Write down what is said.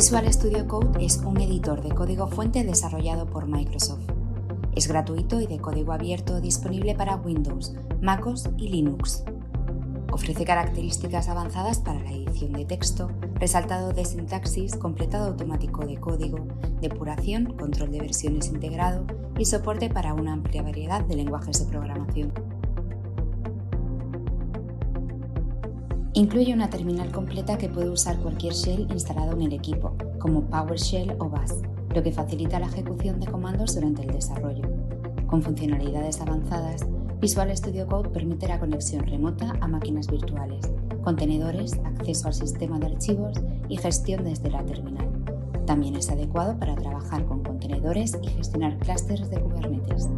Visual Studio Code es un editor de código fuente desarrollado por Microsoft. Es gratuito y de código abierto, disponible para Windows, MacOS y Linux. Ofrece características avanzadas para la edición de texto, resaltado de sintaxis, completado automático de código, depuración, control de versiones integrado y soporte para una amplia variedad de lenguajes de programación. Incluye una terminal completa que puede usar cualquier shell instalado en el equipo, como PowerShell o Bash, lo que facilita la ejecución de comandos durante el desarrollo. Con funcionalidades avanzadas, Visual Studio Code permite la conexión remota a máquinas virtuales, contenedores, acceso al sistema de archivos y gestión desde la terminal. También es adecuado para trabajar con contenedores y gestionar clústeres de Kubernetes.